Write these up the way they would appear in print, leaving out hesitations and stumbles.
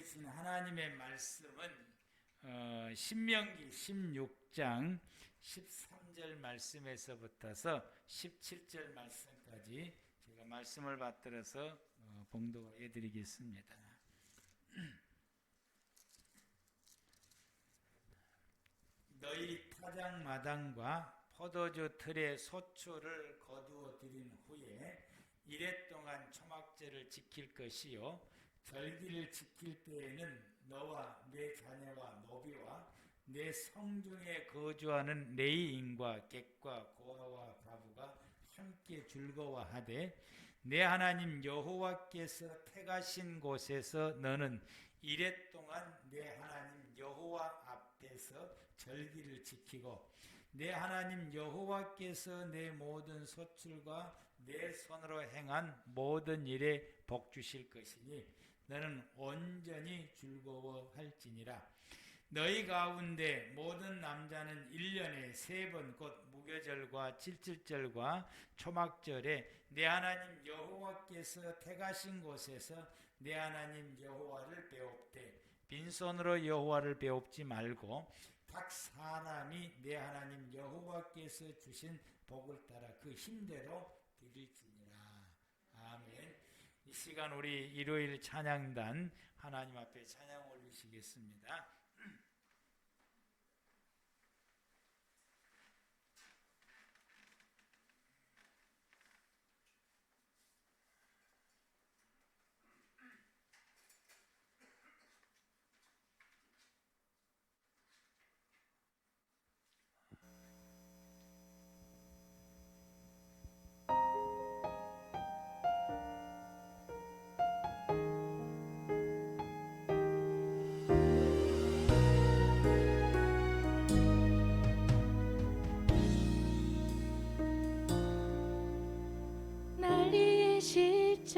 주신 하나님의 말씀은 신명기 16장 13절 말씀에서부터서 17절 말씀까지 제가 말씀을 받들어서 봉독해 드리겠습니다. 너희 타작마당과 포도주 틀에 소출을 거두어 들인 후에 이레 동안 초막절을 지킬 것이요 절기를 지킬 때에는 너와 내 자녀와 노비와 내 성중에 거주하는 레위인과 객과 고아와 과부가 함께 즐거워하되 내 하나님 여호와께서 택하신 곳에서 너는 이레 동안 내 하나님 여호와 앞에서 절기를 지키고 내 하나님 여호와께서 내 모든 소출과 내 손으로 행한 모든 일에 복 주실 것이니 너는 온전히 즐거워할지니라. 너희 가운데 모든 남자는 1년에 3번 곧 무교절과 칠칠절과 초막절에 내 하나님 여호와께서 택하신 곳에서 내 하나님 여호와를 배웁되 빈손으로 여호와를 배웁지 말고 각 사람이 내 하나님 여호와께서 주신 복을 따라 그 힘대로 드릴지니라. 아멘. 이 시간 우리 일요일 찬양단 하나님 앞에 찬양 올리시겠습니다.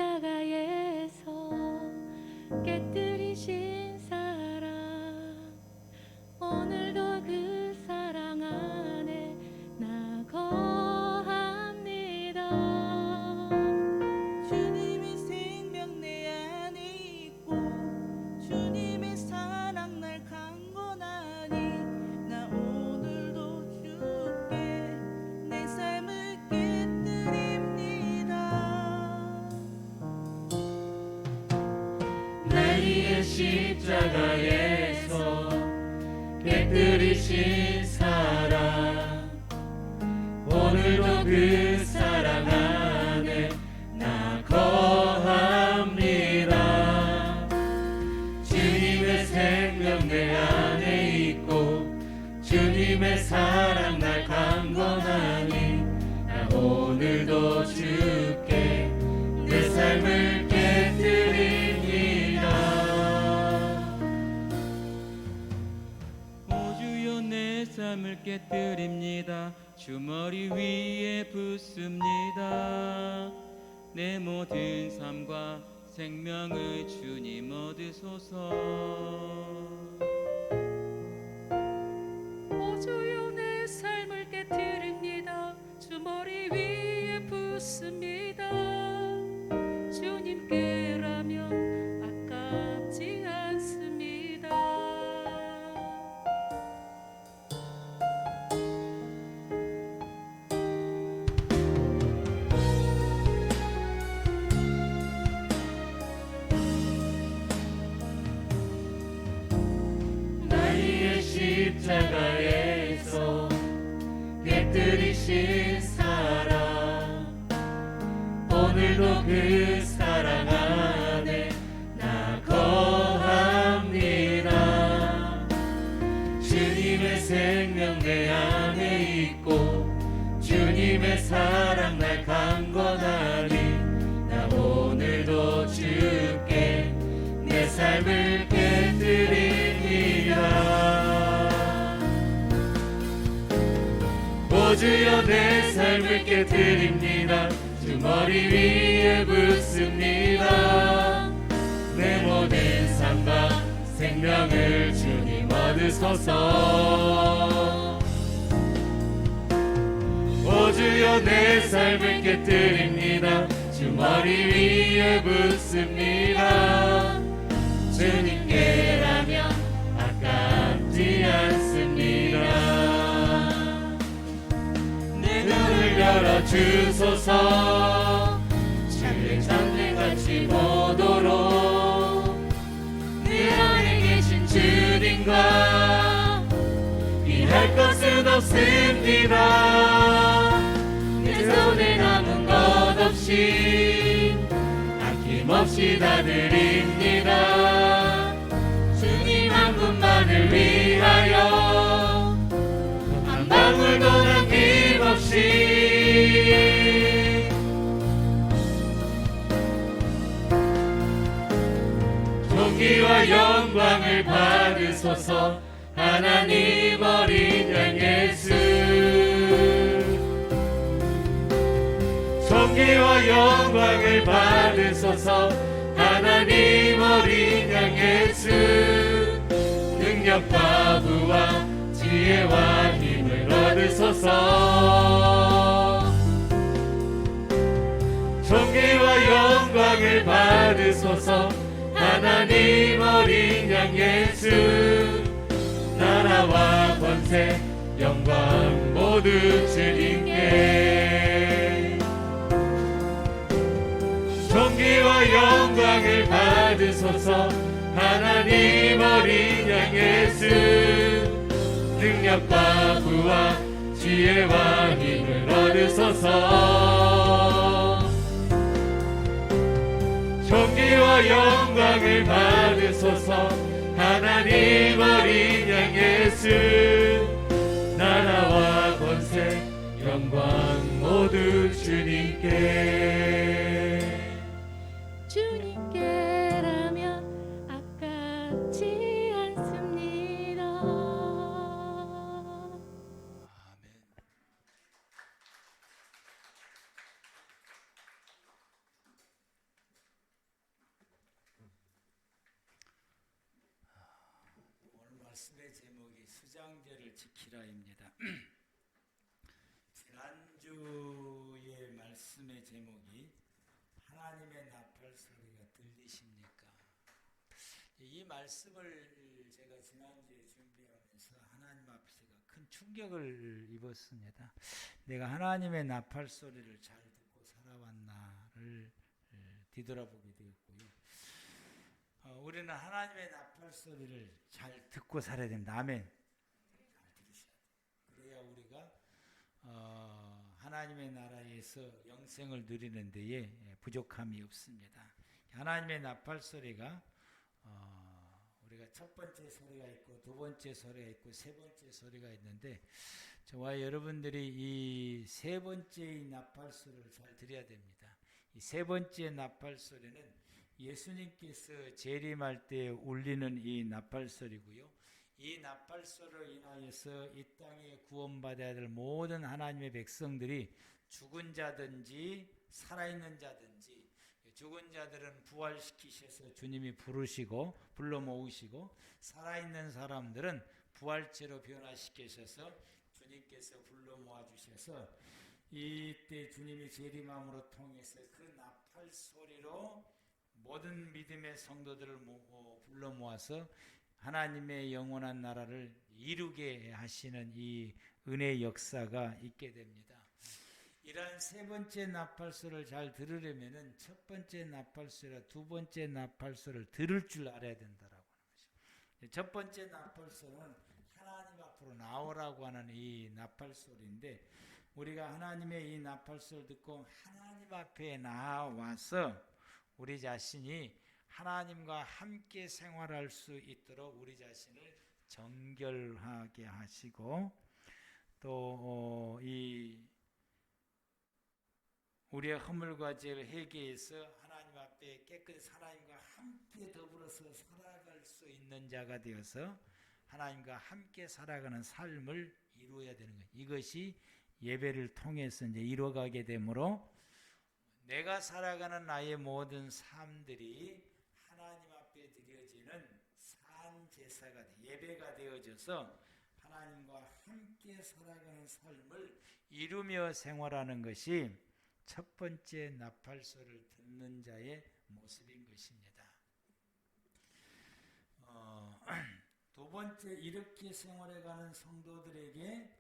십자가에서 깨뜨리신 사랑 오늘도 그 사랑 안에 나 거합니다. 주님의 생명 내 안에 있고 주님의 사랑 날 강건하니 나 오늘도 주께 내 삶을 깨뜨립니다. 날 위해 십자가에서 깨뜨리신 사랑 오늘도 그 사랑 안에 나 거합니다. 주님의 생명 내 안에 있고 주님의 사랑 날 강건하니 나 오늘도 주께 내 삶을 깨뜨립니다. 오 주여 내 삶을 깨뜨립니다. 주 머리 위에 붓습니다. 내 모든 삶과 생명을 주님 얻으소서. 오 주여 내 삶을 깨뜨립니다. 주 머리 위에 붓습니다. 주님께라면 아깝지 않습니다. 날 위해 십자가에서 깨뜨리신 사랑 오늘도 그 사랑 안에 나 거합니다. 주님의 생명 내 안에 있고 주님의 사랑 날 강건하니 나 오늘도 주께 내 삶을 깨뜨립니다. 오 주여 내 삶을 깨뜨립니다. 주 머리 위에 붓습니다. 내 모든 삶과 생명을 주님 얻으소서. 오 주여 내 삶을 깨뜨립니다. 주 머리 위에 붓습니다. 주님께 주소서. 주의 전능같이 보도록 내 안에 계신 주님과 이할 것은 없습니다. 내 손에 남은 것 없이 아낌없이 다 드립니다. 주님 한 분만을 위하여 한 방울도 남김없이. 존귀와 영광을 받으소서. 하나님 어린 양 예수. 존귀와 영광을 받으소서. 하나님 어린 양 예수. 능력과 부와 지혜와 힘을 얻으소서. 존귀와 영광을 받으소서. 하나님 어린 양 예수. 나라와 권세 영광 모두 주님께. 존귀와 영광을 받으소서. 하나님 어린 양 예수. 능력과 부와 지혜와 힘을 얻으소서. 존귀와 영광을 받으소서. 하나님 어린 양 예수. 나라와 권세 영광 모두 주님께. 주님께라면 아깝지 않습니다. 아멘. 오늘 말씀의 제목이 수장제를 지키라입니다. 지난주의 말씀의 제목이 하나님의 나팔 소리가 들리십니까? 이 말씀을 제가 지난주에 준비하면서 하나님 앞에 제가 큰 충격을 입었습니다. 내가 하나님의 나팔 소리를 잘 듣고 살아왔나를 뒤돌아보게 되었고요. 우리는 하나님의 나팔 소리를 잘 듣고 살아야 됩니다. 아멘. 잘 들으셔야 돼요. 그래야 우리가 하나님의 나라에서 영생을 누리는 데에 부족함이 없습니다. 하나님의 나팔 소리가 우리가 첫 번째 소리가 있고 두 번째 소리가 있고 세 번째 소리가 있는데 저와 여러분들이 이 세 번째의 나팔 소리를 잘 들어야 됩니다. 이 세 번째 나팔 소리는 예수님께서 재림할 때 울리는 이 나팔 소리고요. 이 나팔 소리로 인하여서 이 땅에 구원받아야 될 모든 하나님의 백성들이 죽은 자든지 살아있는 자든지, 죽은 자들은 부활시키셔서 주님이 부르시고 불러 모으시고, 살아있는 사람들은 부활체로 변화시키셔서 주님께서 불러 모아 주셔서 이때 주님이 재림함으로 통해서 그 나팔 소리로 모든 믿음의 성도들을 불러 모아서 하나님의 영원한 나라를 이루게 하시는 이 은혜의 역사가 있게 됩니다. 이러한 세 번째 나팔소를 잘 들으려면은 첫 번째 나팔소와 두 번째 나팔소를 들을 줄 알아야 된다라고 하는 것이죠. 첫 번째 나팔소는 하나님 앞으로 나오라고 하는 이 나팔소리인데, 우리가 하나님의 이 나팔소를 듣고 하나님 앞에 나와서 우리 자신이 하나님과 함께 생활할 수 있도록 우리 자신을 정결하게 하시고, 또 우리의 허물과 죄를 회개해서 하나님 앞에 깨끗이 하나님과 함께 더불어서 살아갈 수 있는 자가 되어서 하나님과 함께 살아가는 삶을 이루어야 되는 거예요. 이것이 예배를 통해서 이제 이루어가게 되므로 내가 살아가는 나의 모든 삶들이 하나님 앞에 드려지는 산 제사가 예배가 되어져서 하나님과 함께 살아가는 삶을 이루며 생활하는 것이 첫 번째 나팔소를 듣는 자의 모습인 것입니다. 두 번째, 이렇게 생활해가는 성도들에게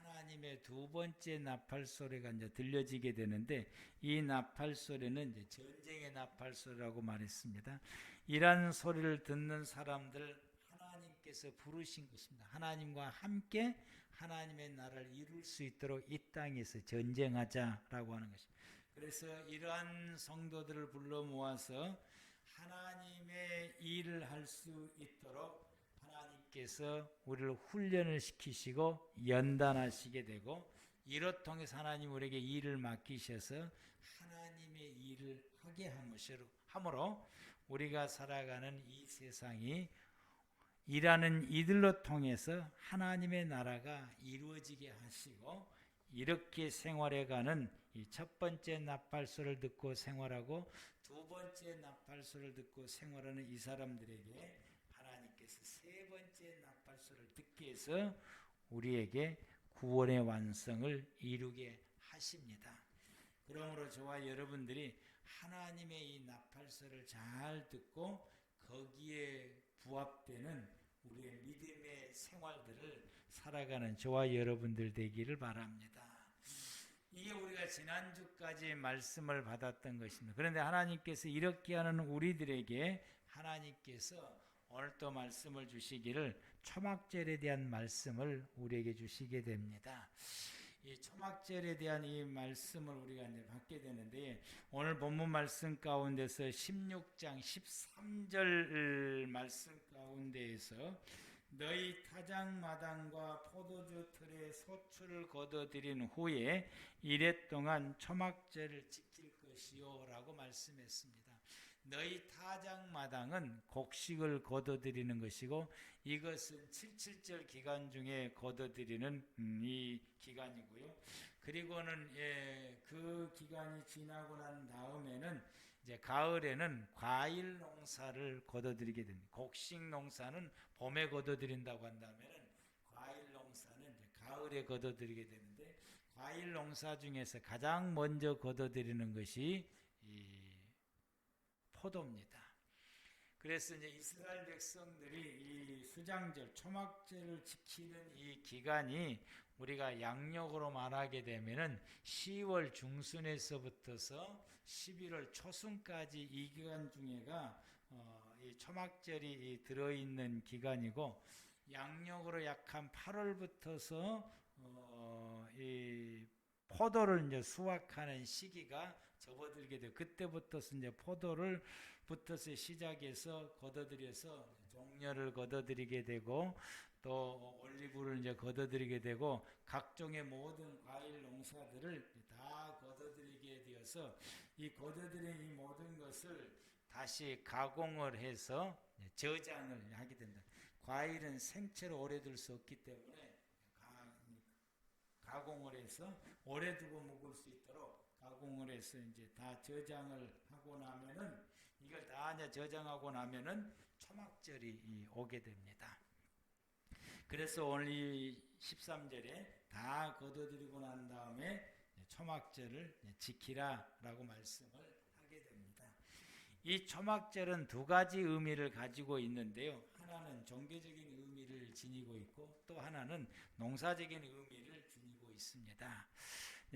하나님의 두 번째 나팔 소리가 이제 들려지게 되는데, 이 나팔 소리는 이제 전쟁의 나팔 소리라고 말했습니다. 이러한 소리를 듣는 사람들 하나님께서 부르신 것입니다. 하나님과 함께 하나님의 나라를 이룰 수 있도록 이 땅에서 전쟁하자라고 하는 것입니다. 그래서 이러한 성도들을 불러 모아서 하나님의 일을 할 수 있도록 하나님께서 우리를 훈련을 시키시고 연단하시게 되고, 이를 통해서 하나님 우리에게 일을 맡기셔서 하나님의 일을 하게 함으로 우리가 살아가는 이 세상이 일하는 이들로 통해서 하나님의 나라가 이루어지게 하시고, 이렇게 생활해가는 이 첫 번째 나팔소를 듣고 생활하고 두 번째 나팔소를 듣고 생활하는 이 사람들에게 하나님께서 세 번째 나팔소를 듣게 해서 우리에게 구원의 완성을 이루게 하십니다. 그러므로 저와 여러분들이 하나님의 이 나팔소를 잘 듣고 거기에 부합되는 우리의 믿음의 생활들을 살아가는 저와 여러분들 되기를 바랍니다. 이게 우리가 지난주까지 말씀을 받았던 것입니다. 그런데 하나님께서 이렇게 하는 우리들에게 하나님께서 오늘 또 말씀을 주시기를 초막절에 대한 말씀을 우리에게 주시게 됩니다. 이 초막절에 대한 이 말씀을 우리가 이제 받게 되는데, 오늘 본문 말씀 가운데서 16장 13절 말씀 가운데에서 너희 타작마당과 포도주 틀에 소출을 거둬들인 후에 이래 동안 초막절을 지킬 것이요 라고 말씀했습니다. 너희 타작마당은 곡식을 거둬들이는 것이고, 이것은 77절 기간 중에 거둬들이는 이 기간이고요. 그리고는 그 기간이 지나고 난 다음에는 이제 가을에는 과일 농사를 거둬들이게 됩니다. 곡식 농사는 봄에 거둬들인다고 한다면은 과일 농사는 이제 가을에 거둬들이게 되는데, 과일 농사 중에서 가장 먼저 거둬들이는 것이 이 포도입니다. 그래서 이제 이스라엘 백성들이 이 수장절, 초막절을 지키는 이 기간이 우리가 양력으로 말하게 되면은 10월 중순에서부터서 11월 초순까지 이 기간 중에가 이 초막절이 들어있는 기간이고, 양력으로 약 한 8월부터서 이 포도를 이제 수확하는 시기가 접어들게 돼요. 그때부터서 이제 포도를 부터서 시작해서 거둬들여서 종려를 거둬들이게 되고, 또 올리브를 이제 거둬들이게 되고, 각종의 모든 과일 농사들을 다 거둬들이게 되어서 이 거둬들인 이 모든 것을 다시 가공을 해서 저장을 하게 된다. 과일은 생채로 오래 둘 수 없기 때문에 가공을 해서 오래 두고 먹을 수 있도록 가공을 해서 이제 다 저장을 하고 나면은, 이걸 다 이제 저장하고 나면은 초막절이 오게 됩니다. 그래서 오늘 이 13절에 다 거둬들이고 난 다음에 초막절을 지키라라고 말씀을 하게 됩니다. 이 초막절은 두 가지 의미를 가지고 있는데요. 하나는 종교적인 의미를 지니고 있고, 또 하나는 농사적인 의미를 지니고 있습니다.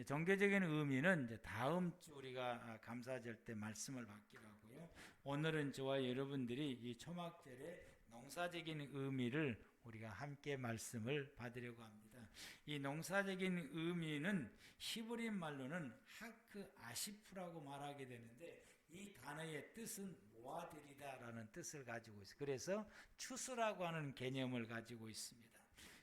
종교적인 의미는 이제 다음 주 우리가 감사절 때 말씀을 받기로 하고요. 오늘은 저와 여러분들이 이 초막절의 농사적인 의미를 우리가 함께 말씀을 받으려고 합니다. 이 농사적인 의미는 히브리 말로는 하크 아시프라고 말하게 되는데, 이 단어의 뜻은 모아들이다라는 뜻을 가지고 있어요. 그래서 추수라고 하는 개념을 가지고 있습니다.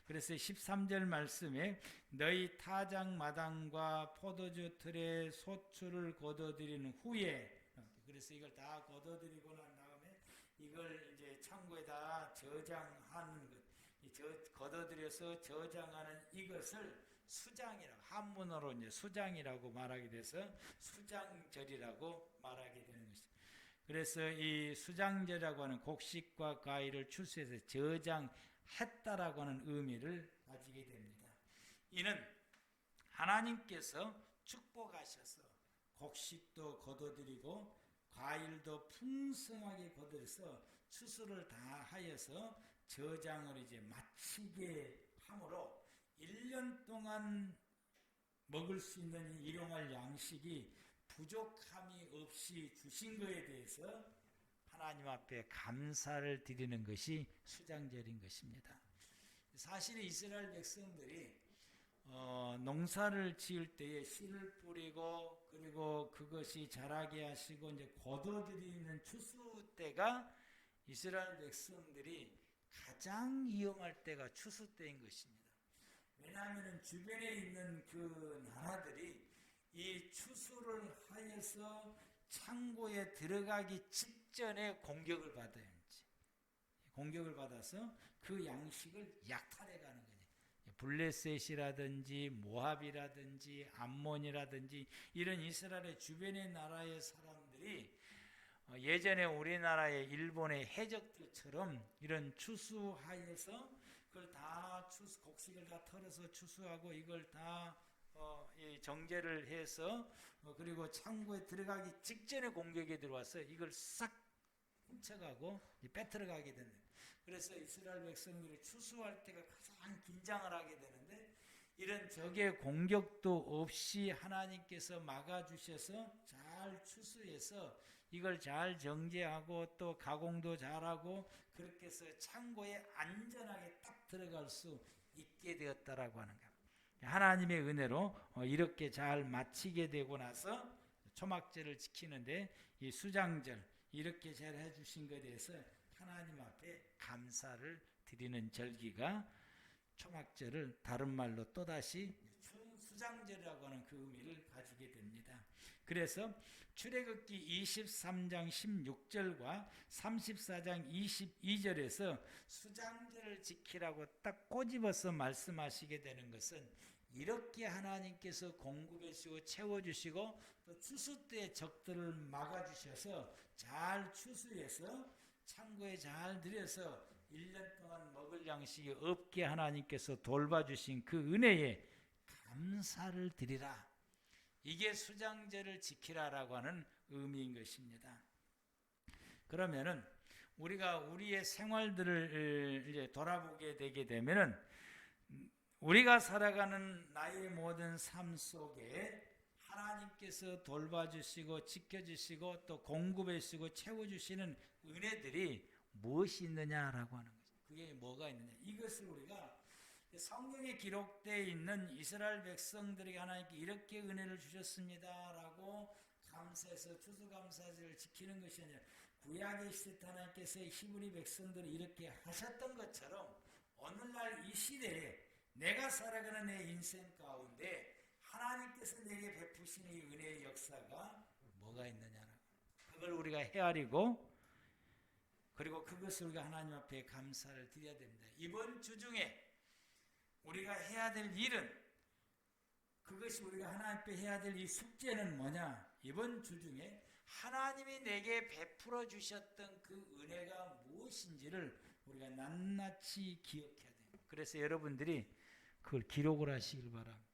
그래서 13절 말씀에 너희 타작마당과 포도주 틀에 소출을 거둬들이는 후에, 그래서 이걸 다 거둬들이고 난 다음에 이걸 이제 창고에다 저장하는 것, 거둬들여서 저장하는 이것을 수장이라고, 한문어로 이제 수장이라고 말하게 돼서 수장절이라고 말하게 되는 것입니다. 그래서 이 수장절이라고 하는 곡식과 과일을 추수해서 저장했다라고 하는 의미를 가지게 됩니다. 이는 하나님께서 축복하셔서 곡식도 거둬들이고 과일도 풍성하게 거둬서 추수를 다 하여서 저장을 이제 마치게 함으로, 1년 동안 먹을 수 있는 일용할 양식이 부족함이 없이 주신 것에 대해서 하나님 앞에 감사를 드리는 것이 수장절인 것입니다. 사실 이스라엘 백성들이 농사를 지을 때에 씨를 뿌리고 그리고 그것이 자라게 하시고 이제 거둬들이는 추수 때가 이스라엘 백성들이 가장 이용할 때가 추수 때인 것입니다. 왜냐하면 주변에 있는 그 나라들이 이 추수를 하여서 창고에 들어가기 직전에 공격을 받아서 그 양식을 약탈해가는 거예요. 블레셋이라든지 모압이라든지 암몬이라든지 이런 이스라엘의 주변의 나라의 사람들이 예전에 우리나라의 일본의 해적들처럼 이런 추수하여서 그걸 다 곡식을 다 털어서 추수하고 이걸 다 정제를 해서 그리고 창고에 들어가기 직전에 공격에 들어와서 이걸 싹 훔쳐가고 빼앗아가게 된다. 그래서 이스라엘 백성들이 추수할 때가 가장 긴장을 하게 되는데 이런 적의 공격도 없이 하나님께서 막아주셔서 잘 추수해서 이걸 잘 정제하고 또 가공도 잘하고 그렇게 해서 창고에 안전하게 딱 들어갈 수 있게 되었다라고 하는 거예요. 하나님의 은혜로 이렇게 잘 마치게 되고 나서 초막절을 지키는데 이 수장절 이렇게 잘 해주신 것에 대해서 하나님 앞에 감사를 드리는 절기가 초막절을 다른 말로 또다시 수장절이라고 하는 그 의미를 가지게 됩니다. 그래서 출애굽기 23장 16절과 34장 22절에서 수장절을 지키라고 딱 꼬집어서 말씀하시게 되는 것은 이렇게 하나님께서 공급해 주시고 채워주시고 또 추수 때 적들을 막아주셔서 잘 추수해서 창고에 잘 들여서 1년 동안 먹을 양식이 없게 하나님께서 돌봐주신 그 은혜에 감사를 드리라. 이게 수장절을 지키라라고 하는 의미인 것입니다. 그러면은 우리가 우리의 생활들을 이제 돌아보게 되게 되면은 우리가 살아가는 나의 모든 삶 속에 하나님께서 돌봐주시고 지켜주시고 또 공급해 주시고 채워주시는 은혜들이 무엇이 있느냐라고 하는 거죠. 그게 뭐가 있느냐. 이것을 우리가 성경에 기록되어 있는 이스라엘 백성들에게 하나님께 이렇게 은혜를 주셨습니다라고 감사해서 추수감사절을 지키는 것이 아니라 구약의 시대 때 하나님께서 히브리 백성들이 이렇게 하셨던 것처럼 오늘날 이 시대에 내가 살아가는 내 인생 가운데 하나님께서 내게 베푸시는 이 은혜의 역사가 뭐가 있느냐라고 그걸 우리가 헤아리고 그리고 그것을 우리가 하나님 앞에 감사를 드려야 됩니다. 이번 주 중에 우리가 해야 될 일은 그것이 우리가 하나님 앞에 해야 될 이 숙제는 뭐냐? 이번 주 중에 하나님이 내게 베풀어 주셨던 그 은혜가 무엇인지를 우리가 낱낱이 기억해야 돼요. 그래서 여러분들이 그걸 기록을 하시길 바랍니다.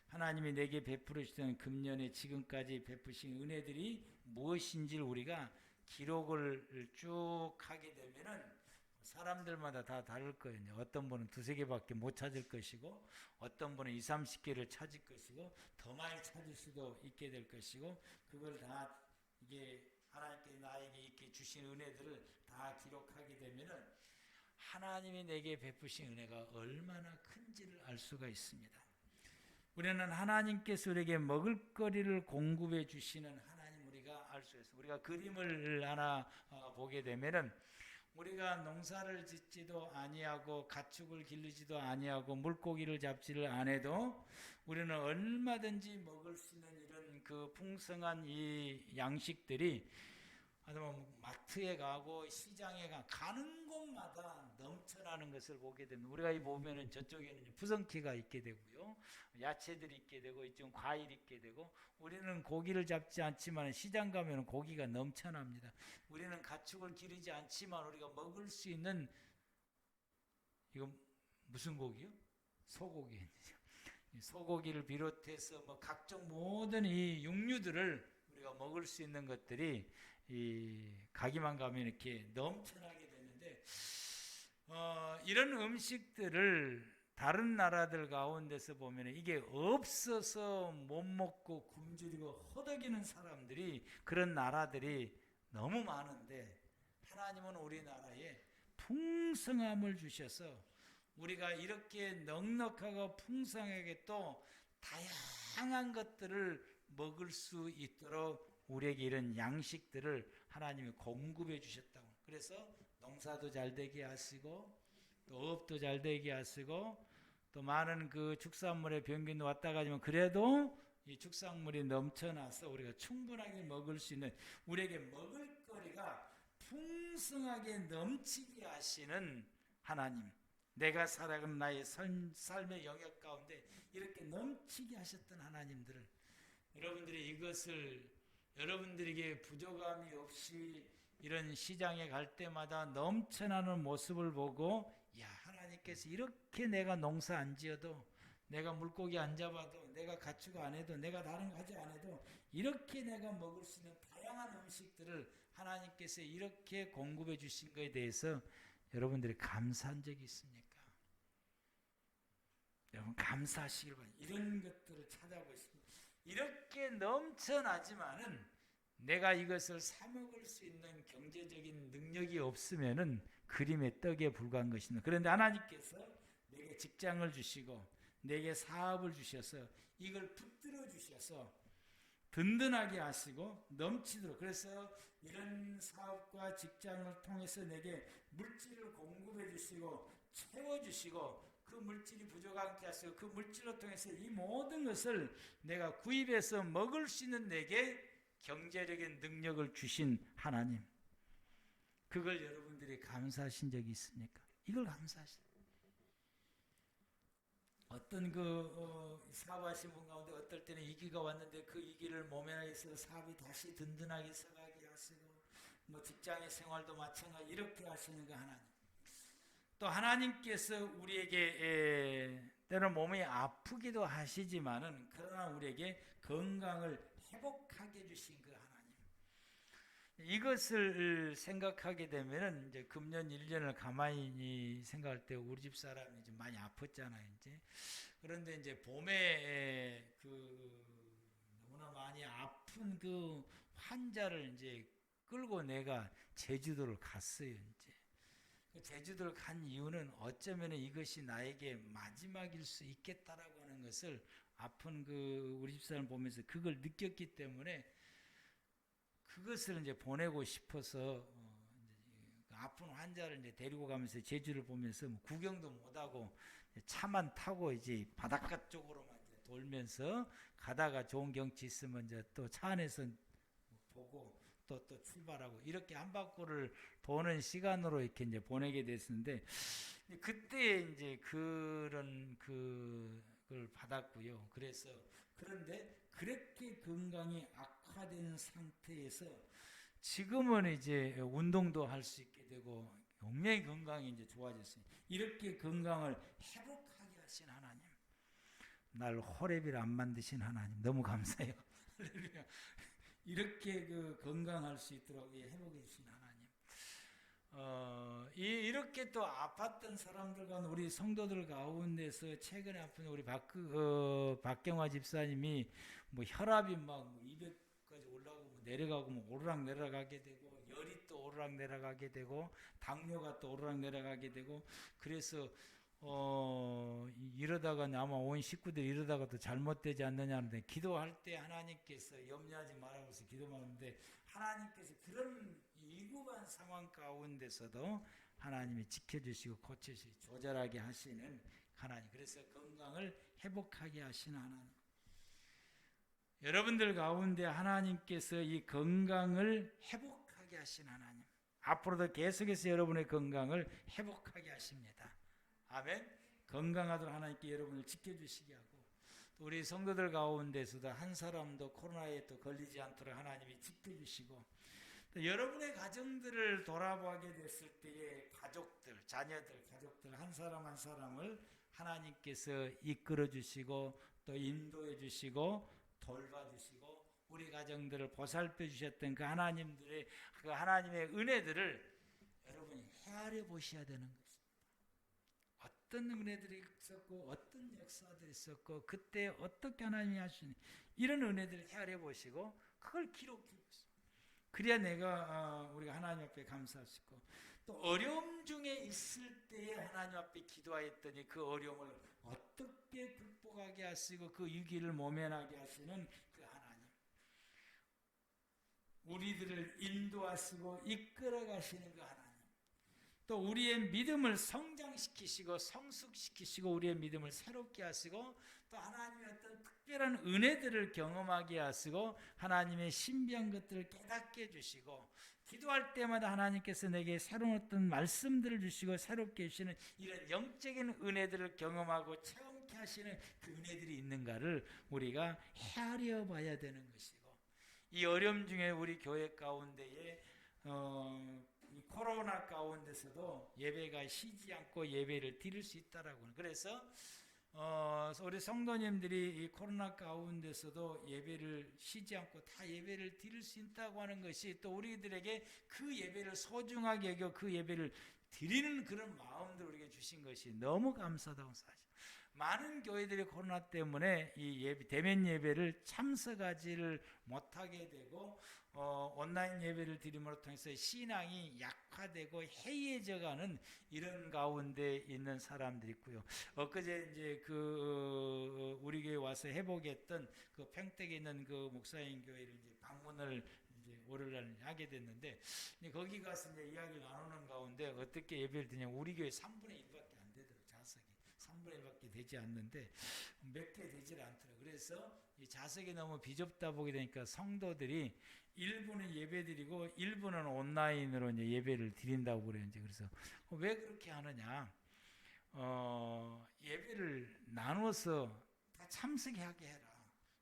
하나님이 내게 베풀어 주셨던 금년에 지금까지 베푸신 은혜들이 무엇인지를 우리가 기록을 쭉 하게 되면은 사람들마다 다 다를 거예요. 어떤 분은 2-3개밖에 못 찾을 것이고 어떤 분은 20-30개를 찾을 것이고 더 많이 찾을 수도 있게 될 것이고 그걸 다 이게 하나님께 나에게 이렇게 주신 은혜들을 다 기록하게 되면은 하나님이 내게 베푸신 은혜가 얼마나 큰지를 알 수가 있습니다. 우리는 하나님께서 우리에게 먹을거리를 공급해 주시는 하나님 우리가 알 수 있어요. 우리가 그림을 하나 보게 되면은 우리가 농사를 짓지도 아니하고 가축을 기르지도 아니하고 물고기를 잡지를 않아도 우리는 얼마든지 먹을 수 있는 이런 그 풍성한 이 양식들이 마트에 가고 시장에 가는 곳마다 넘쳐나는 것을 보게 됩니다. 우리가 이 보면은 저쪽에는 부성키가 있게 되고요, 야채들이 있게 되고 이쪽 과일이 있게 되고 우리는 고기를 잡지 않지만 시장 가면은 고기가 넘쳐납니다. 우리는 가축을 기르지 않지만 우리가 먹을 수 있는 이거 무슨 고기요? 소고기. 소고기를 비롯해서 뭐 각종 모든 이 육류들을 우리가 먹을 수 있는 것들이 이 가기만 가면 이렇게 넘쳐나게 되는데 이런 음식들을 다른 나라들 가운데서 보면 이게 없어서 못 먹고 굶주리고 허덕이는 사람들이, 그런 나라들이 너무 많은데, 하나님은 우리나라에 풍성함을 주셔서 우리가 이렇게 넉넉하고 풍성하게 또 다양한 것들을 먹을 수 있도록 우리에게 이런 양식들을 하나님이 공급해 주셨다고. 그래서 농사도 잘 되게 하시고 또 업도 잘 되게 하시고 또 많은 그 축산물의 병균도 왔다 가지만 그래도 이 축산물이 넘쳐나서 우리가 충분하게 먹을 수 있는, 우리에게 먹을 거리가 풍성하게 넘치게 하시는 하나님, 내가 살아가는 나의 삶의 영역 가운데 이렇게 넘치게 하셨던 하나님들을, 여러분들이 이것을 여러분들에게 부족함이 없이 이런 시장에 갈 때마다 넘쳐나는 모습을 보고, 야, 하나님께서 이렇게 내가 농사 안 지어도, 내가 물고기 안 잡아도, 내가 가축 안 해도, 내가 다른 거 하지 안 해도 이렇게 내가 먹을 수 있는 다양한 음식들을 하나님께서 이렇게 공급해 주신 것에 대해서 여러분들이 감사한 적이 있습니까? 여러분 감사하시길 바랍니다. 이런 것들을 찾아보십니다. 이렇게 넘쳐나지만은 내가 이것을 사 먹을 수 있는 경제적인 능력이 없으면은 그림의 떡에 불과한 것입니다. 그런데 하나님께서 내게 직장을 주시고 내게 사업을 주셔서 이걸 붙들어 주셔서 든든하게 하시고 넘치도록, 그래서 이런 사업과 직장을 통해서 내게 물질을 공급해 주시고 채워주시고 그 물질이 부족하게 하시고 그 물질을 통해서 이 모든 것을 내가 구입해서 먹을 수 있는 내게 경제적인 능력을 주신 하나님, 그걸 여러분들이 감사하신 적이 있습니까? 이걸 감사하신. 어떤 사업하신 분 가운데 어떨 때는 위기가 왔는데 그 위기를 모면해서 사업이 다시 든든하게 서가게 하시고, 뭐 직장의 생활도 마찬가지 이렇게 하시는 그 하나님. 또 하나님께서 우리에게 때로는 몸이 아프기도 하시지만은 그러나 우리에게 건강을 회복하게 주신 그 하나님. 이것을 생각하게 되면은 이제 금년 1년을 가만히 생각할 때 우리 집 사람이 이제 많이 아팠잖아요, 이제. 그런데 이제 봄에 너무나 많이 아픈 그 환자를 이제 끌고 내가 제주도를 갔어요, 이제. 제주도를 간 이유는 어쩌면 이것이 나에게 마지막일 수 있겠다라고 하는 것을 아픈 우리 집사람 보면서 그걸 느꼈기 때문에 그것을 이제 보내고 싶어서 아픈 환자를 이제 데리고 가면서 제주를 보면서 뭐 구경도 못하고 차만 타고 이제 바닷가 쪽으로만 이제 돌면서 가다가 좋은 경치 있으면 이제 또 차 안에서 보고 또 출발하고 이렇게 한 바퀴를 도는 시간으로 이렇게 이제 보내게 됐는데, 그때 이제 그런 그걸 받았고요. 그래서 그런데 그렇게 건강이 악화된 상태에서 지금은 이제 운동도 할 수 있게 되고 굉장히 건강이 이제 좋아졌어요. 이렇게 건강을 회복하게 하신 하나님, 날 호렙이를 안 만드신 하나님 너무 감사해요. 할렐루야. 이렇게 건강할 수 있도록 회복해 주신 하나님. 이렇게 또 아팠던 사람들과 우리 성도들 가운데서 최근에 아픈 우리 박경화 집사님이 뭐 혈압이 막 200까지 올라가고 내려가고 뭐 오르락 내려가게 되고, 열이 또 오르락 내려가게 되고, 당뇨가 또 오르락 내려가게 되고, 그래서 이러다가 아마 온 식구들이 이러다가도 잘못되지 않느냐는데, 기도할 때 하나님께서 염려하지 말라고 해서 기도하는데 하나님께서 그런 위급한 상황 가운데서도 하나님이 지켜주시고 고쳐주시고 조절하게 하시는 하나님, 그래서 건강을 회복하게 하시는 하나님. 여러분들 가운데 하나님께서 이 건강을 회복하게 하신 하나님, 앞으로도 계속해서 여러분의 건강을 회복하게 하십니다. 아멘. 건강하도록 하나님께 여러분을 지켜주시게 하고, 또 우리 성도들 가운데서도 한 사람도 코로나에 또 걸리지 않도록 하나님이 지켜주시고, 또 여러분의 가정들을 돌아보게 됐을 때의 가족들, 자녀들, 가족들 한 사람 한 사람을 하나님께서 이끌어 주시고 또 인도해 주시고 돌봐주시고 우리 가정들을 보살펴 주셨던 그 하나님의 은혜들을 여러분이 헤아려 보셔야 되는 것입니다. 어떤 은혜들이 있었고 어떤 역사들이 있었고 그때 어떻게 하나님이 하시니 이런 은혜들을 헤아려 보시고 그걸 기록해 보시고 그래야 우리가 하나님 앞에 감사할 수 있고 또 어려움 중에 있을 때에 하나님 앞에 기도하였더니 그 어려움을 어떻게 극복하게 하시고 그 위기를 모면하게 하시는 그 하나님 우리들을 인도하시고 이끌어 가시는 그 하나님 또 우리의 믿음을 성장시키시고 성숙시키시고 우리의 믿음을 새롭게 하시고 또 하나님의 어떤 특별한 은혜들을 경험하게 하시고 하나님의 신비한 것들을 깨닫게 해주시고 기도할 때마다 하나님께서 내게 새로운 어떤 말씀들을 주시고 새롭게 해주시는 이런 영적인 은혜들을 경험하고 체험케 하시는 그 은혜들이 있는가를 우리가 헤아려 봐야 되는 것이고 이 어려움 중에 우리 교회 가운데에 이 코로나 가운데서도 예배가 쉬지 않고 예배를 드릴 수 있다라고. 그래서 우리 성도님들이 이 코로나 가운데서도 예배를 쉬지 않고 다 예배를 드릴 수 있다고 하는 것이 또 우리들에게 그 예배를 소중하게 여겨 그 예배를 드리는 그런 마음들 우리에게 주신 것이 너무 감사하다고 사실. 많은 교회들이 코로나 때문에 이 예배, 대면 예배를 참석하지를 못하게 되고 온라인 예배를 드림으로 통해서 신앙이 약화되고 해이해져가는 이런 가운데 있는 사람들이 있고요. 엊그제 이제 우리 교회 와서 회복했던 그 평택에 있는 그 목사님 교회를 이제 방문을 이제 월요일날 하게 됐는데 거기 가서 이제 이야기를 나누는 가운데 어떻게 예배를 드냐 우리 교회 3분의 1밖에 안 되더라고요. 자석이 3분의 1밖에 되지 않는데 몇 개 되질 않더라고요. 그래서 이 자석이 너무 비좁다 보게 되니까 성도들이 일부는 예배 드리고 일부는 온라인으로 이제 예배를 드린다고 그래요. 이제 그래서 왜 그렇게 하느냐? 예배를 나눠서 다 참석하게 해라.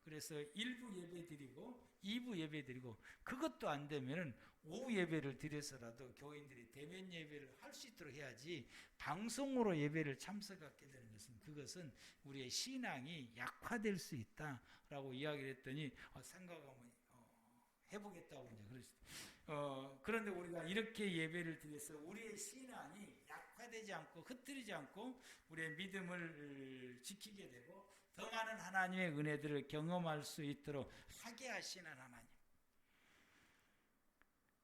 그래서 1부 예배 드리고 2부 예배 드리고 그것도 안 되면은 오후 예배를 드려서라도 교인들이 대면 예배를 할 수 있도록 해야지 방송으로 예배를 참석하게 되는 그것은 우리의 신앙이 약화될 수 있다라고 이야기를 했더니 생각하면 해보겠다고 이제 그랬어요. 그런데 우리가 이렇게 예배를 드려서 우리의 신앙이 약화되지 않고 흩뜨리지 않고 우리의 믿음을 지키게 되고 더 많은 하나님의 은혜들을 경험할 수 있도록 하게 하시는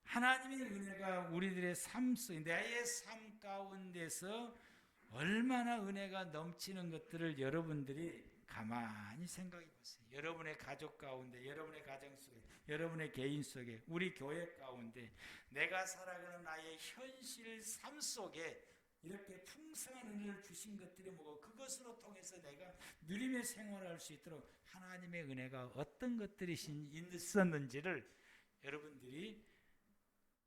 하나님의 은혜가 우리들의 삶 속 나의 삶 가운데서 얼마나 은혜가 넘치는 것들을 여러분들이 가만히 생각해 보세요. 여러분의 가족 가운데, 여러분의 가정 속에, 여러분의 개인 속에, 우리 교회 가운데 내가 살아가는 나의 현실 삶 속에 이렇게 풍성한 은혜를 주신 것들이 뭐고 그것으로 통해서 내가 누림의 생활을 할 수 있도록 하나님의 은혜가 어떤 것들이 있었는지를 여러분들이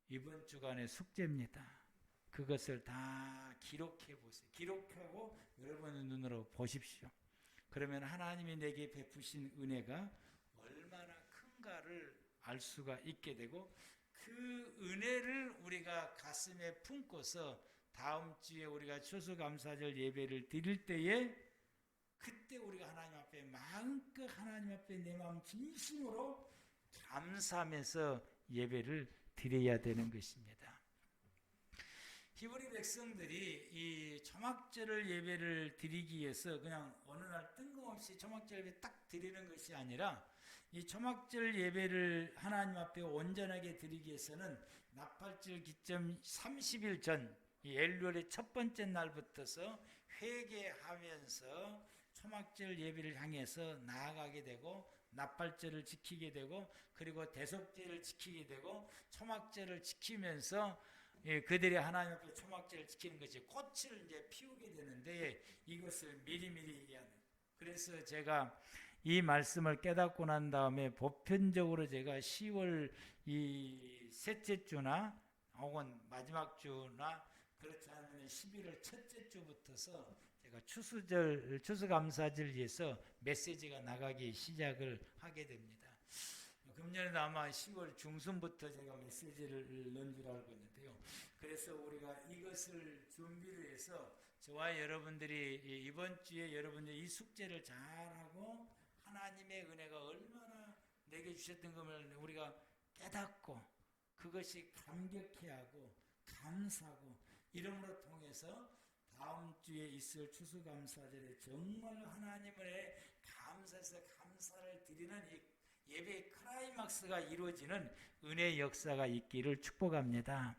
이번 주간의 숙제입니다. 그것을 다 기록해 보세요. 기록하고 여러분의 눈으로 보십시오. 그러면 하나님이 내게 베푸신 은혜가 얼마나 큰가를 알 수가 있게 되고 그 은혜를 우리가 가슴에 품고서 다음 주에 우리가 추수감사절 예배를 드릴 때에 그때 우리가 하나님 앞에 마음껏 하나님 앞에 내 마음 진심으로 감사하면서 예배를 드려야 되는 것입니다. 히브리 백성들이 이 초막절을 예배를 드리기 위해서 그냥 어느 날 뜬금없이 초막절 예배 딱 드리는 것이 아니라 이 초막절 예배를 하나님 앞에 온전하게 드리기 위해서는 나팔절 기점 30일 전 이 엘루엘의 첫 번째 날부터서 회개하면서 초막절 예배를 향해서 나아가게 되고 나팔절을 지키게 되고 그리고 대속절을 지키게 되고 초막절을 지키면서 그들이 하나님 앞에 초막절을 지키는 것이 꽃을 이제 피우게 되는데 이것을 미리미리 얘기하는. 그래서 제가 이 말씀을 깨닫고 난 다음에 보편적으로 제가 10월 이 셋째 주나 혹은 마지막 주나 그렇지 않으면 11월 첫째 주부터서 제가 추수감사절을 위해서 메시지가 나가기 시작을 하게 됩니다. 금년에도 아마 10월 중순부터 제가 메시지를 넣은 줄 알고 있는데요. 그래서 우리가 이것을 준비를 해서 저와 여러분들이 이번 주에 여러분들이 이 숙제를 잘하고 하나님의 은혜가 얼마나 내게 주셨던 것을 우리가 깨닫고 그것이 감격해하고 감사하고 이름으로 통해서 다음 주에 있을 추수감사절에 정말 하나님을 감사해서 감사를 드리는 이 예배의 클라이막스가 이루어지는 은혜의 역사가 있기를 축복합니다.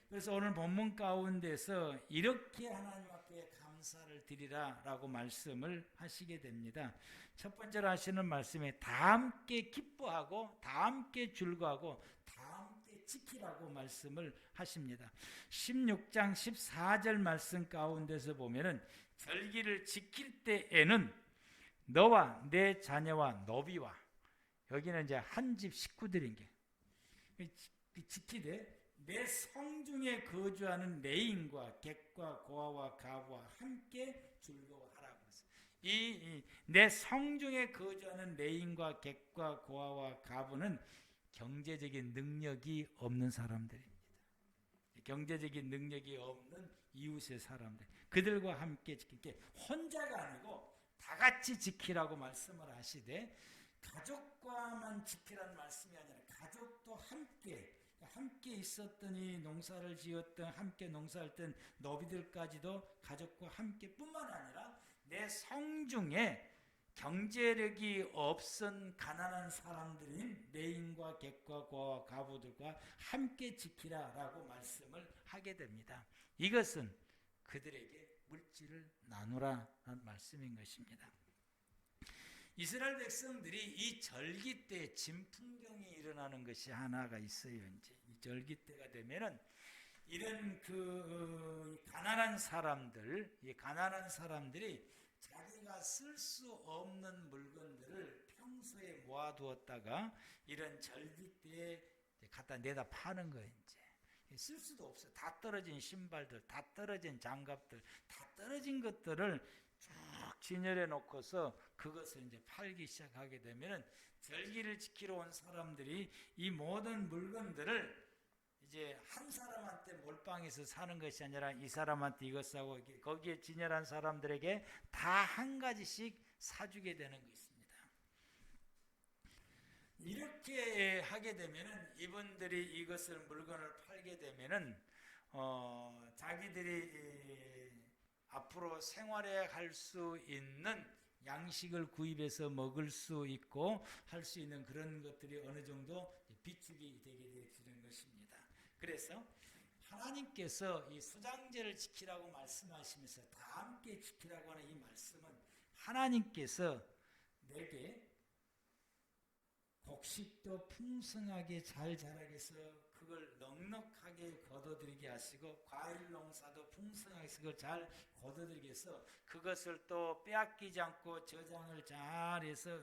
그래서 오늘 본문 가운데서 이렇게 하나님 앞에 감사를 드리라라고 말씀을 하시게 됩니다. 첫 번째로 하시는 말씀에 다 함께 기뻐하고 다 함께 즐거워하고 다 함께 지키라고 말씀을 하십니다. 16장 14절 말씀 가운데서 보면은 절기를 지킬 때에는 너와 내 자녀와 노비와, 여기는 이제 한 집 식구들인 게 지키되 내 성중에 거주하는 레인과 객과 고아와 가부와 함께 즐거워하라고 했어요. 이 내 성중에 거주하는 레인과 객과 고아와 가부는 경제적인 능력이 없는 사람들입니다. 경제적인 능력이 없는 이웃의 사람들, 그들과 함께 지킬게, 혼자가 아니고 다 같이 지키라고 말씀을 하시되, 가족과만 지키라는 말씀이 아니라 가족도 함께 있었더니 농사를 지었던, 함께 농사했던 노비들까지도 가족과 함께 뿐만 아니라 내 성중에 경제력이 없은 가난한 사람들인 레인과 객과 고아와 가부들과 함께 지키라라고 말씀을 하게 됩니다. 이것은 그들에게 물질을 나누라는 말씀인 것입니다. 이스라엘 백성들이 이 절기 때 진풍경이 일어나는 것이 하나가 있어요. 이제 이 절기 때가 되면은 이런 가난한 사람들이 자기가 쓸 수 없는 물건들을 평소에 모아두었다가 이런 절기 때에 갖다 내다 파는 거예요. 이제 쓸 수도 없어요. 다 떨어진 신발들, 다 떨어진 장갑들, 다 떨어진 것들을 쭉 진열해 놓고서 그것을 이제 팔기 시작하게 되면은 절기를 지키러 온 사람들이 이 모든 물건들을 이제 한 사람한테 몰빵해서 사는 것이 아니라 이 사람한테 이것 사고 거기에 진열한 사람들에게 다 한 가지씩 사주게 되는 것입니다. 이렇게 하게 되면은 이분들이 이것을 물건을 팔게 되면은 자기들이 앞으로 생활해 갈 수 있는 양식을 구입해서 먹을 수 있고 할 수 있는 그런 것들이 어느 정도 비축이 되게 되는 것입니다. 그래서 하나님께서 이 수장제를 지키라고 말씀하시면서 다 함께 지키라고 하는 이 말씀은 하나님께서 내게 곡식도 풍성하게 잘 자라게 해서 그걸 넉넉하게 거둬들이게 하시고 과일 농사도 풍성하게 해서 그걸 잘 거둬들이게 해서 그것을 또 빼앗기지 않고 저장을 잘해서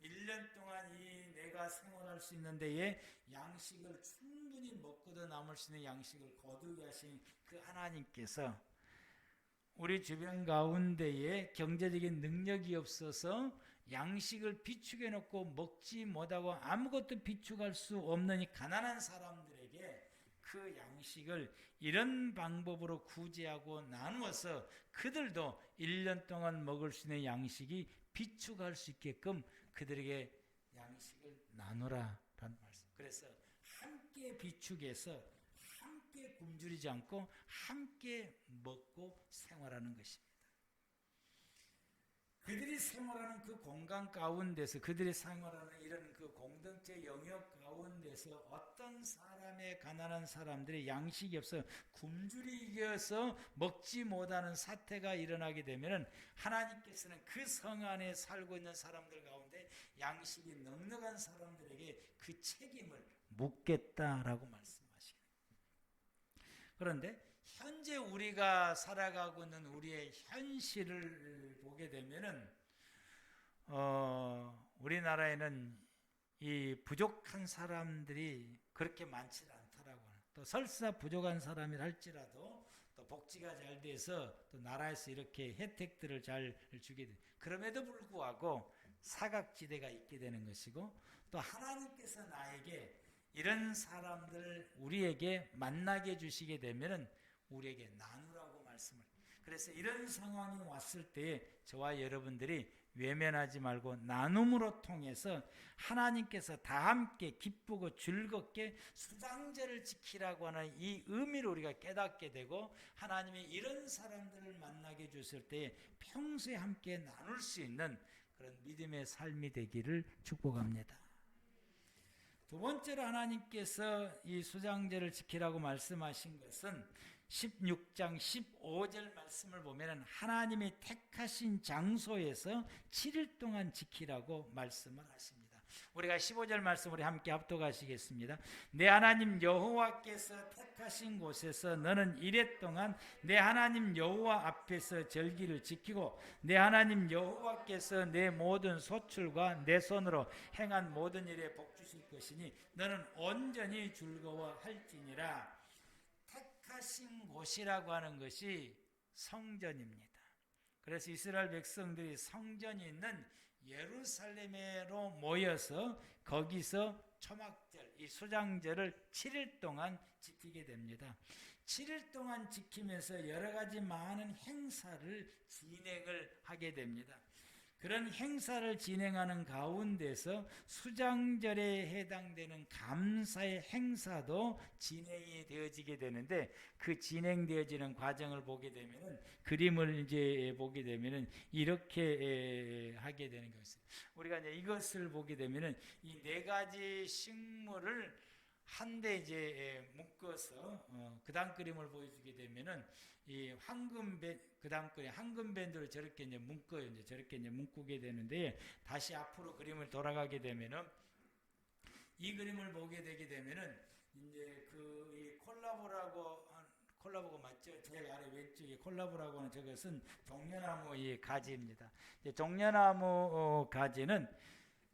1년 동안 이 내가 생활할 수 있는 데에 양식을 충분히 먹고도 남을 수 있는 양식을 거두게 하신 그 하나님께서 우리 주변 가운데에 경제적인 능력이 없어서 양식을 비축해 놓고 먹지 못하고 아무것도 비축할 수 없는 이 가난한 사람들에게 그 양식을 이런 방법으로 구제하고 나누어서 그들도 1년 동안 먹을 수 있는 양식이 비축할 수 있게끔 그들에게 양식을 나누라라는 말씀. 그래서 함께 비축해서 함께 굶주리지 않고 함께 먹고 생활하는 것입니다. 그들이 생활하는 그 공간 가운데서, 그들이 생활하는 이런 그 공동체 영역 가운데서 어떤 사람의 가난한 사람들이 양식이 없어 굶주리어서 먹지 못하는 사태가 일어나게 되면 하나님께서는 그 성 안에 살고 있는 사람들 가운데 양식이 넉넉한 사람들에게 그 책임을 묻겠다라고 말씀하시는 거예요. 그런데 현재 우리가 살아가고 있는 우리의 현실을 보게 되면은 우리나라에는 이 부족한 사람들이 그렇게 많지 않더라고요. 또 설사 부족한 사람이 할지라도 또 복지가 잘 돼서 또 나라에서 이렇게 혜택들을 잘 주게 돼. 그럼에도 불구하고 사각지대가 있게 되는 것이고 또 하나님께서 나에게 이런 사람들을 우리에게 만나게 해주시게 되면은 우리에게 나누라고 말씀을. 그래서 이런 상황이 왔을 때 저와 여러분들이 외면하지 말고 나눔으로 통해서 하나님께서 다 함께 기쁘고 즐겁게 수장제를 지키라고 하는 이 의미를 우리가 깨닫게 되고, 하나님이 이런 사람들을 만나게 주실 때 평소에 함께 나눌 수 있는 그런 믿음의 삶이 되기를 축복합니다. 두 번째로 하나님께서 이 수장제를 지키라고 말씀하신 것은 16장 15절 말씀을 보면 하나님이 택하신 장소에서 7일 동안 지키라고 말씀을 하십니다. 우리가 15절 말씀 우리 함께 합독하시겠습니다. 내 하나님 여호와께서 택하신 곳에서 너는 이레 동안 내 하나님 여호와 앞에서 절기를 지키고 내 하나님 여호와께서 내 모든 소출과 내 손으로 행한 모든 일에 복 주실 것이니 너는 온전히 즐거워할지니라. 택하신 곳이라고 하는 것이 성전입니다. 그래서 이스라엘 백성들이 성전이 있는 예루살렘으로 모여서 거기서 초막절, 이 수장절을 7일 동안 지키게 됩니다. 7일 동안 지키면서 여러 가지 많은 행사를 진행을 하게 됩니다. 그런 행사를 진행하는 가운데서 수장절에 해당되는 감사의 행사도 진행이 되어지게 되는데, 그 진행되어지는 과정을 보게 되면은, 그림을 이제 보게 되면은 이렇게 하게 되는 것입니다. 우리가 이제 이것을 보게 되면은 이 네 가지 식물을 한데 이제 묶어서 그다음 그림을 보여주게 되면은 이 그다음 그림 황금 밴드로 저렇게 이제 묶어요. 이제 저렇게 이제 묶게 되는데, 다시 앞으로 그림을 돌아가게 되면은 이 그림을 보게 되게 되면은 이제 이 콜라보가 맞죠? 제일 아래 왼쪽에 콜라보라고 하는 저것은 종려나무 이 가지입니다. 종려나무 가지는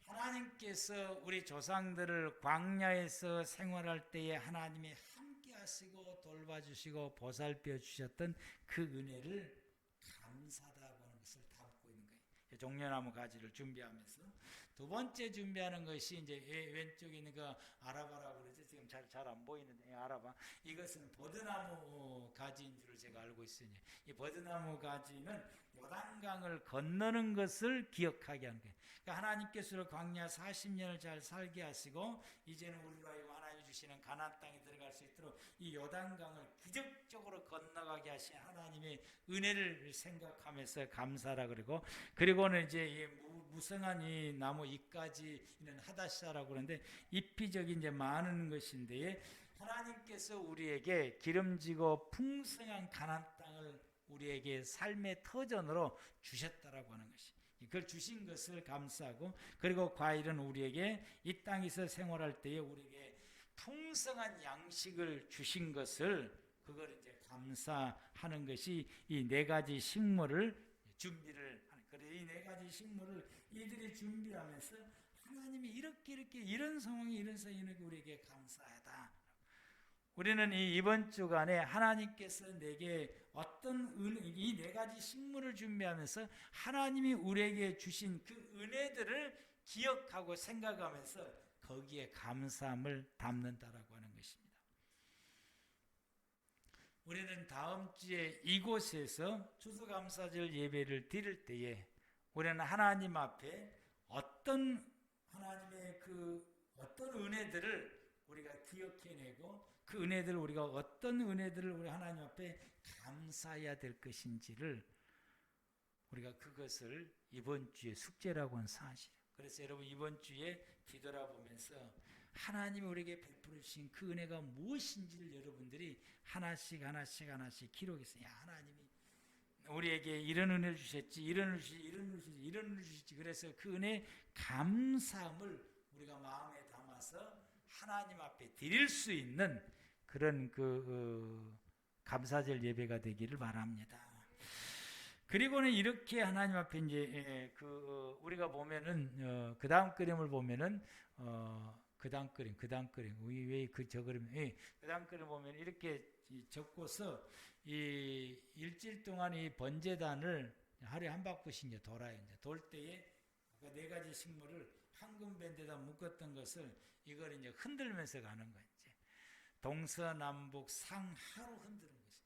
하나님께서 우리 조상들을 광야에서 생활할 때에 하나님이 함께 하시고 돌봐주시고 보살펴 주셨던 그 은혜를 감사하다고 하는 것을 담고 있는 거예요. 종려나무 가지를 준비하면서 두 번째 준비하는 것이 이제 왼쪽에 있는 그 아라바라고 그러죠. 지금 잘 안 보이는데 아라바. 이것은 버드나무 가지인 줄 제가 알고 있으니, 이 버드나무 가지는 요단강을 건너는 것을 기억하게 하는 거예요. 그러니까 하나님께서 광야 40년을 잘 살게 하시고 이제는 우리가 하나님이 주시는 가나안 땅에 들어갈 수 있도록 이 요단강을 기적적으로 건너가게 하신 하나님의 은혜를 생각하면서 감사라 그러고, 그리고는 이제 이 무성한 이 나무 잎가지는 하다시라고 그러는데 잎이 이제 많은 것인데, 하나님께서 우리에게 기름지고 풍성한 가나안 땅을 우리에게 삶의 터전으로 주셨다라고 하는 것이, 그걸 주신 것을 감사하고, 그리고 과일은 우리에게 이 땅에서 생활할 때에 우리에게 풍성한 양식을 주신 것을, 그걸 이제 감사하는 것이 이 네 가지 식물을 준비를 하는. 그래서 이 네 가지 식물을 이들이 준비하면서 하나님이 이렇게 이런 상황이 우리에게 감사하다. 우리는 이번 주간에 하나님께서 내게 어떤 이 네 가지 식물을 준비하면서 하나님이 우리에게 주신 그 은혜들을 기억하고 생각하면서 거기에 감사함을 담는다라고 하는 것입니다. 우리는 다음 주에 이곳에서 추수감사절 예배를 드릴 때에 우리는 하나님 앞에 어떤 하나님의 어떤 은혜들을 우리가 기억해내고, 그 은혜들을 우리가 어떤 은혜들을 우리 하나님 앞에 감사해야 될 것인지를 우리가 그것을 이번 주에 숙제라고 하는 사실. 그래서 여러분 이번 주에 뒤돌아보면서 하나님이 우리에게 베풀어 주신 그 은혜가 무엇인지를 여러분들이 하나씩 기록했어요. 하나님이 우리에게 이런 은혜를 주셨지, 이런 은혜를 주셨지. 그래서 그 은혜 감사함을 우리가 마음에 담아서 하나님 앞에 드릴 수 있는 그런 감사절 예배가 되기를 바랍니다. 그리고는 이렇게 하나님 앞에 이제 우리가 보면은 그 다음 그림을 보면은 그 다음 그림 왜 저 그림 그 다음 그림 보면 이렇게 적고서 이 일주일 동안 이 번제단을 하루에 한 바퀴씩 이제 돌아요. 이제 돌 때에 그 네 가지 식물을 황금 밴드에다 묶었던 것을 이걸 이제 흔들면서 가는 거예요. 이제 동서남북 상하로 흔드는 것이.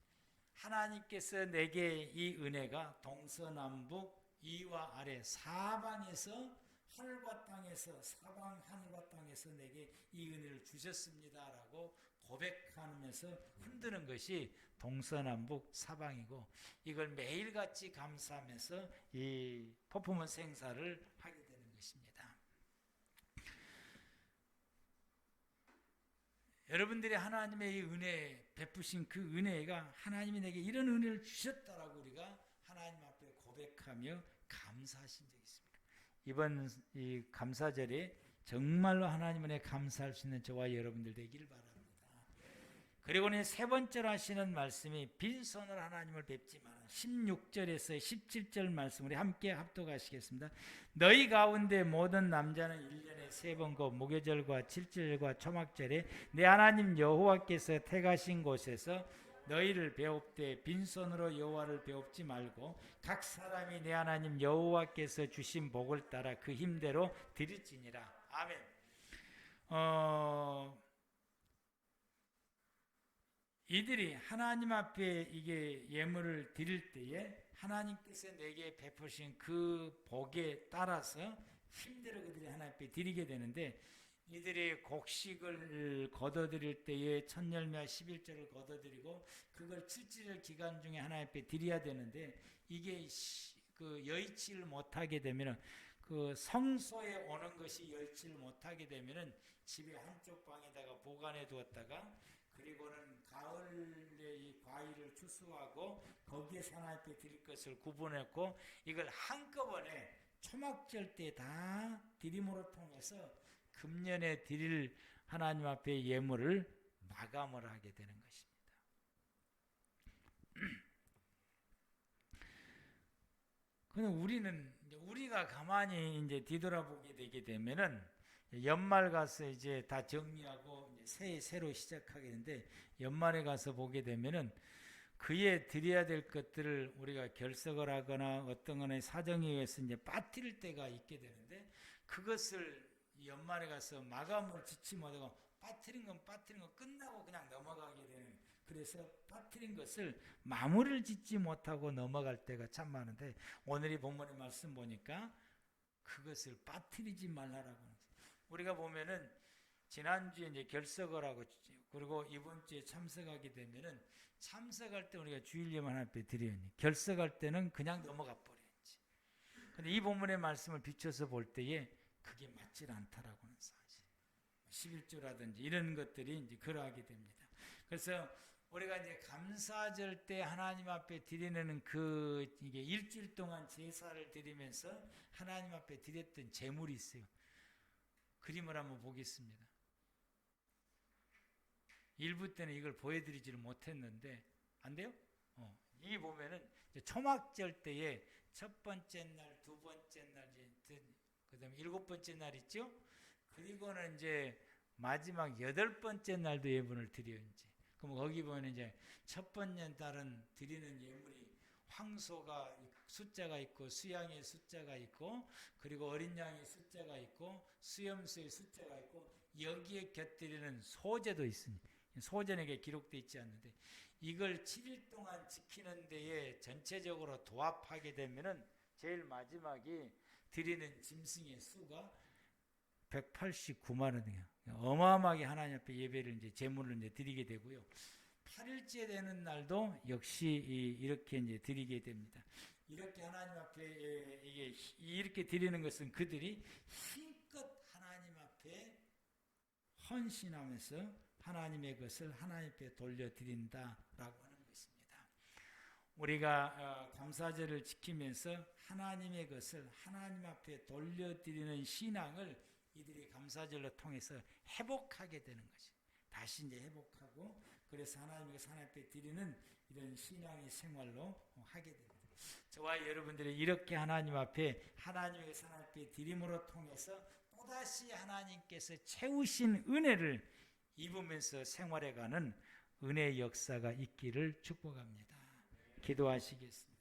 하나님께서 내게 이 은혜가 동서남북 이와 아래 사방에서 하늘과 땅에서 사방 하늘과 땅에서 내게 이 은혜를 주셨습니다라고 고백하면서 흔드는 것이 동서남북 사방이고, 이걸 매일같이 감사하면서 이 퍼포먼스 행사를 하게 되는 것입니다. 여러분들이 하나님의 이 은혜 베푸신 그 은혜가 하나님이 내게 이런 은혜를 주셨다라고 우리가 하나님 앞에 고백하며 감사하신 적이 있습니다. 이번 이 감사절에 정말로 하나님 은혜 감사할 수 있는 저와 여러분들 되기를 바랍니다. 그리고는 세 번째로 하시는 말씀이 빈손으로 하나님을 뵙지 마라. 16절에서 17절 말씀 우리 함께 합독하시겠습니다. 너희 가운데 모든 남자는 1년에 3번 곧 무교절과 칠절과 초막절에 내 하나님 여호와께서 택하신 곳에서 너희를 배웁되 빈손으로 여호와를 배웁지 말고 각 사람이 내 하나님 여호와께서 주신 복을 따라 그 힘대로 드릴지니라. 아멘. 이들이 하나님 앞에 이게 예물을 드릴 때에 하나님께서 내게 베푸신 그 복에 따라서 힘대로 그들이 하나님 앞에 드리게 되는데, 이들이 곡식을 거둬들일 때에 첫 열매와 11절을 거둬들이고 그걸 7절 기간 중에 하나님 앞에 드려야 되는데, 이게 그 여의치를 못하게 되면은, 그 성소에 오는 것이 여의치를 못하게 되면은 집에 한쪽 방에다가 보관해 두었다가, 그리고는 가을에 이 과일을 추수하고 거기에 하나님 앞에 드릴 것을 구분했고, 이걸 한꺼번에 초막절 때 다 드림으로 통해서 금년에 드릴 하나님 앞에 예물을 마감을 하게 되는 것입니다. 그런데 우리가 가만히 이제 뒤돌아보게 되게 되면은 연말 가서 이제 다 정리하고 이제 새로 시작하게 되는데, 연말에 가서 보게 되면은 그에 드려야 될 것들을 우리가 결석을 하거나 어떤 거는 사정에 의해서 이제 빠뜨릴 때가 있게 되는데, 그것을 연말에 가서 마감을 짓지 못하고 빠뜨린 건 끝나고 그냥 넘어가게 되는, 그래서 빠뜨린 것을 마무리를 짓지 못하고 넘어갈 때가 참 많은데, 오늘 이 본문의 말씀 보니까 그것을 빠뜨리지 말라라고. 우리가 보면은 지난주에 이제 결석을 하고 그리고 이번 주에 참석하게 되면은, 참석할 때 우리가 주일예물 하나 앞에 드려요. 결석할 때는 그냥 넘어가 버렸지. 근데 이 본문의 말씀을 비춰서 볼 때에 그게 맞질 않다라고 하는 사실. 11조라든지 이런 것들이 이제 그러하게 됩니다. 그래서 우리가 이제 감사절 때 하나님 앞에 드리는 그 이게 일주일 동안 제사를 드리면서 하나님 앞에 드렸던 제물이 있어요. 그림을 한번 보겠습니다. 일부 때는 이걸 보여드리지를 못했는데, 안 돼요? 이 보면은 초막절 때에 첫 번째 날, 두 번째 날, 그 다음에 7번째 날 있죠? 그리고는 이제 마지막 8번째 날도 예물을 드려요. 이제. 그럼 거기 보면 이제 첫 번째 날은 드리는 예물이 황소가 숫자가 있고 수양의 숫자가 있고 그리고 어린 양의 숫자가 있고 수염소의 숫자가 있고 여기에 곁들이는 소제도 있습니다. 소제에게 기록되어 있지 않는데, 이걸 7일 동안 지키는 데에 전체적으로 도합하게 되면은 제일 마지막에 드리는 짐승의 수가 189만 원이에요. 어마어마하게 하나님 앞에 예배를 이제 제물을 이제 드리게 되고요. 8일째 되는 날도 역시 이렇게 이제 드리게 됩니다. 이렇게 하나님 앞에 이렇게 드리는 것은 그들이 힘껏 하나님 앞에 헌신하면서 하나님의 것을 하나님 앞에 돌려드린다라고 하는 것입니다. 우리가 감사절을 지키면서 하나님의 것을 하나님 앞에 돌려드리는 신앙을 이들이 감사절로 통해서 회복하게 되는 것이. 다시 이제 회복하고, 그래서 하나님의 것을 하나님 앞에 드리는 이런 신앙의 생활로 하게 됩니다. 저와 여러분들이 이렇게 하나님 앞에 하나님의 것을 하나님 앞에 드림으로 통해서 또다시 하나님께서 채우신 은혜를 입으면서 생활해가는 은혜의 역사가 있기를 축복합니다. 기도하시겠습니다.